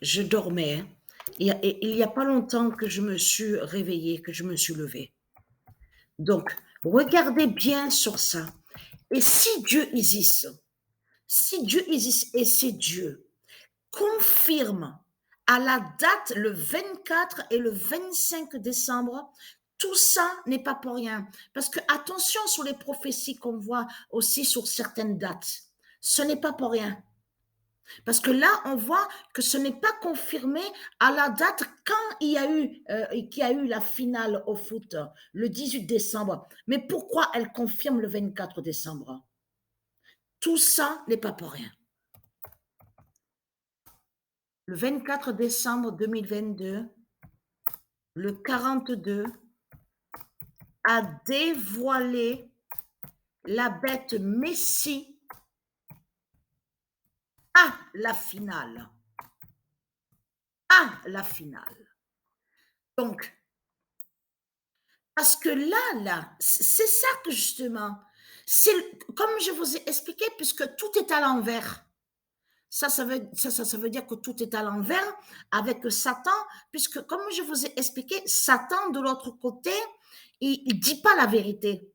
Je dormais. Il y a pas longtemps que je me suis réveillée, que je me suis levée. Donc, regardez bien sur ça. Et si Dieu existe et c'est Dieu, confirme à la date le 24 et le 25 décembre, tout ça n'est pas pour rien. Parce que attention sur les prophéties qu'on voit aussi sur certaines dates. Ce n'est pas pour rien. Parce que là, on voit que ce n'est pas confirmé à la date quand qu'il y a eu la finale au foot, le 18 décembre. Mais pourquoi elle confirme le 24 décembre? Tout ça n'est pas pour rien. Le 24 décembre 2022, le 42 a dévoilé la bête Messie à la finale. À la finale. Donc, parce que là, c'est ça que justement, c'est comme je vous ai expliqué, puisque tout est à l'envers. Ça veut dire que tout est à l'envers avec Satan, puisque comme je vous ai expliqué, Satan de l'autre côté, il ne dit pas la vérité.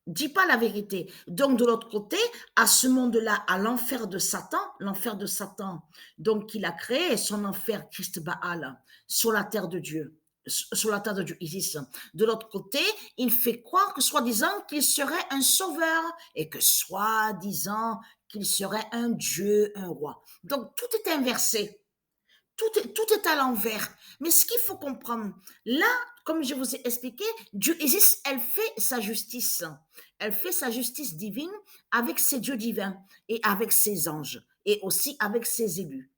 Dit pas la vérité. Donc de l'autre côté, à ce monde-là, à l'enfer de Satan, donc il a créé son enfer Christ Baal sur la terre de Dieu, sur la terre de Dieu Isis. De l'autre côté, il fait croire que soi-disant qu'il serait un sauveur et que soi-disant qu'il serait un Dieu, un roi. Donc tout est inversé. Tout est à l'envers. Mais ce qu'il faut comprendre, là, comme je vous ai expliqué, Dieu existe, elle fait sa justice. Elle fait sa justice divine avec ses dieux divins et avec ses anges et aussi avec ses élus,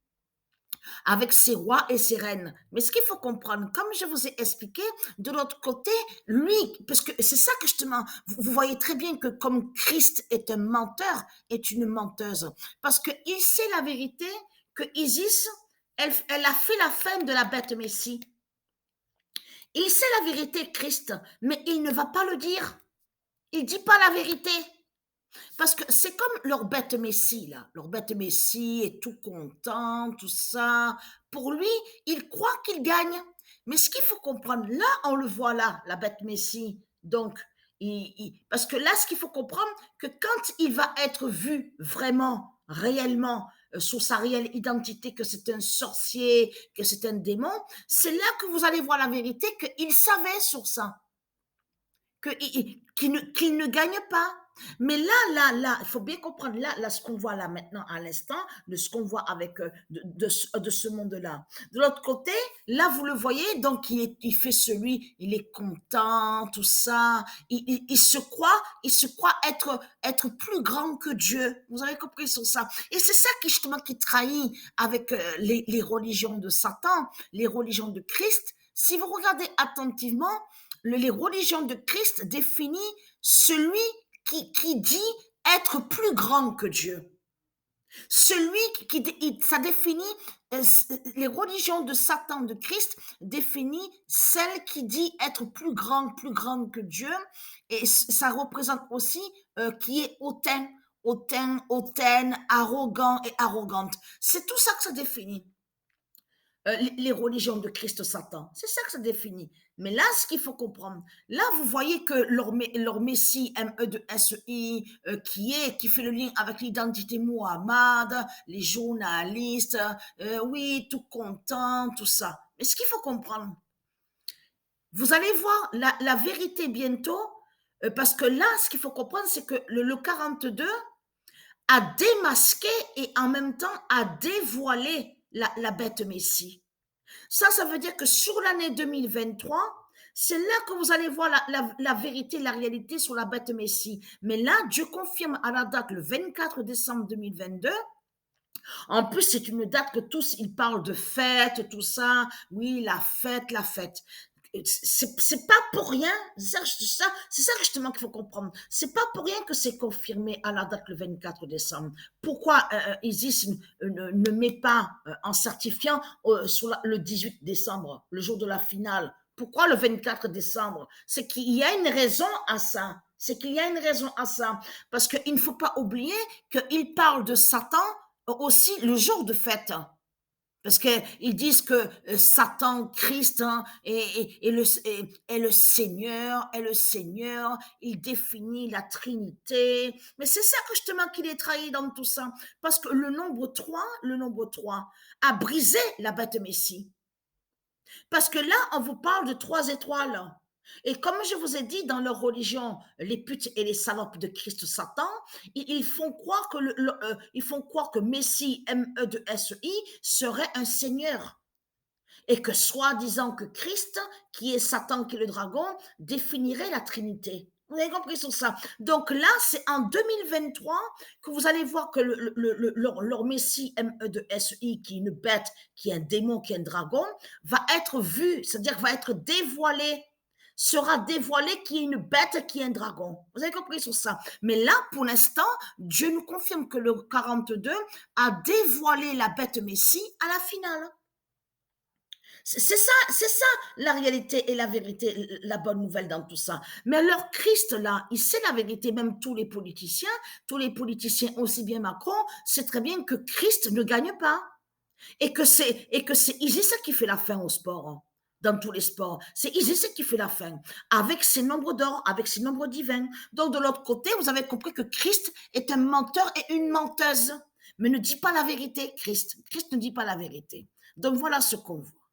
avec ses rois et ses reines. Mais ce qu'il faut comprendre, comme je vous ai expliqué, de l'autre côté, lui, parce que c'est ça que justement, vous voyez très bien que comme Christ est un menteur, est une menteuse, parce qu'il sait la vérité que Isis, elle a fait la fin de la bête Messie. Il sait la vérité, Christ, mais il ne va pas le dire. Il dit pas la vérité. Parce que c'est comme leur bête Messie, là. Leur bête Messie est tout content, tout ça. Pour lui, il croit qu'il gagne. Mais ce qu'il faut comprendre, là, on le voit là, la bête Messie. Donc, parce que là, ce qu'il faut comprendre, que quand il va être vu vraiment, réellement, sous sa réelle identité, que c'est un sorcier, que c'est un démon, c'est là que vous allez voir la vérité, qu'il savait sur ça qu'il ne gagne pas. Mais là, il faut bien comprendre, là, ce qu'on voit là maintenant à l'instant, de ce qu'on voit avec de ce monde-là. De l'autre côté, là, vous le voyez, donc il fait celui, il est content, tout ça, il se croit être plus grand que Dieu. Vous avez compris sur ça. Et c'est ça qui justement qui trahit avec les religions de Satan, les religions de Christ. Si vous regardez attentivement, les religions de Christ définissent celui qui dit être plus grand que Dieu. Celui ça définit, les religions de Satan, de Christ, définit celle qui dit être plus grand que Dieu. Et ça représente aussi qui est hautaine, arrogant et arrogante. C'est tout ça que ça définit. Les religions de Christ Satan. C'est ça que ça définit. Mais là, ce qu'il faut comprendre, là, vous voyez que leur Messie, MESI, qui fait le lien avec l'identité Muhammad, les journalistes, oui, tout content, tout ça. Mais ce qu'il faut comprendre, vous allez voir la vérité bientôt, parce que là, ce qu'il faut comprendre, c'est que le 42 a démasqué et en même temps a dévoilé la bête Messie. Ça veut dire que sur l'année 2023, c'est là que vous allez voir la vérité, la réalité sur la bête Messie. Mais là, Dieu confirme à la date le 24 décembre 2022. En plus, c'est une date que tous, ils parlent de fête, tout ça. Oui, la fête, la fête. C'est pas pour rien, c'est ça justement qu'il faut comprendre. C'est pas pour rien que c'est confirmé à la date le 24 décembre. Pourquoi Isis ne met pas en certifiant sur le 18 décembre, le jour de la finale? Pourquoi le 24 décembre? C'est qu'il y a une raison à ça. C'est qu'il y a une raison à ça. Parce qu'il ne faut pas oublier qu'il parle de Satan aussi le jour de fête. Parce qu'ils disent que Satan, Christ, hein, est le Seigneur, est le Seigneur, il définit la Trinité. Mais c'est ça que justement qu'il est trahi dans tout ça. Parce que le nombre 3 a brisé la bête Messie. Parce que là, on vous parle de 3 étoiles. Et comme je vous ai dit, dans leur religion, les putes et les salopes de Christ Satan, ils font croire que, ils font croire que Messie, M-E-S-I, serait un seigneur. Et que soi-disant que Christ, qui est Satan, qui est le dragon, définirait la Trinité. Vous avez compris sur ça. Donc là, c'est en 2023 que vous allez voir que leur Messie M-E-S-I, qui est une bête, qui est un démon, qui est un dragon, va être vu, c'est-à-dire va être dévoilé, sera dévoilé qui est une bête, qui est un dragon. Vous avez compris sur ça. Mais là, pour l'instant, Dieu nous confirme que le 42 a dévoilé la bête Messie à la finale. C'est ça la réalité et la vérité, la bonne nouvelle dans tout ça. Mais alors Christ là, il sait la vérité, même tous les politiciens aussi bien Macron, c'est très bien que Christ ne gagne pas et que c'est Isis qui fait la fin au sport. Hein, dans tous les sports, c'est Isis qui fait la fin, avec ses nombres d'or, avec ses nombres divins. Donc de l'autre côté, vous avez compris que Christ est un menteur et une menteuse, mais ne dit pas la vérité, Christ. Christ ne dit pas la vérité. Donc voilà ce qu'on voit.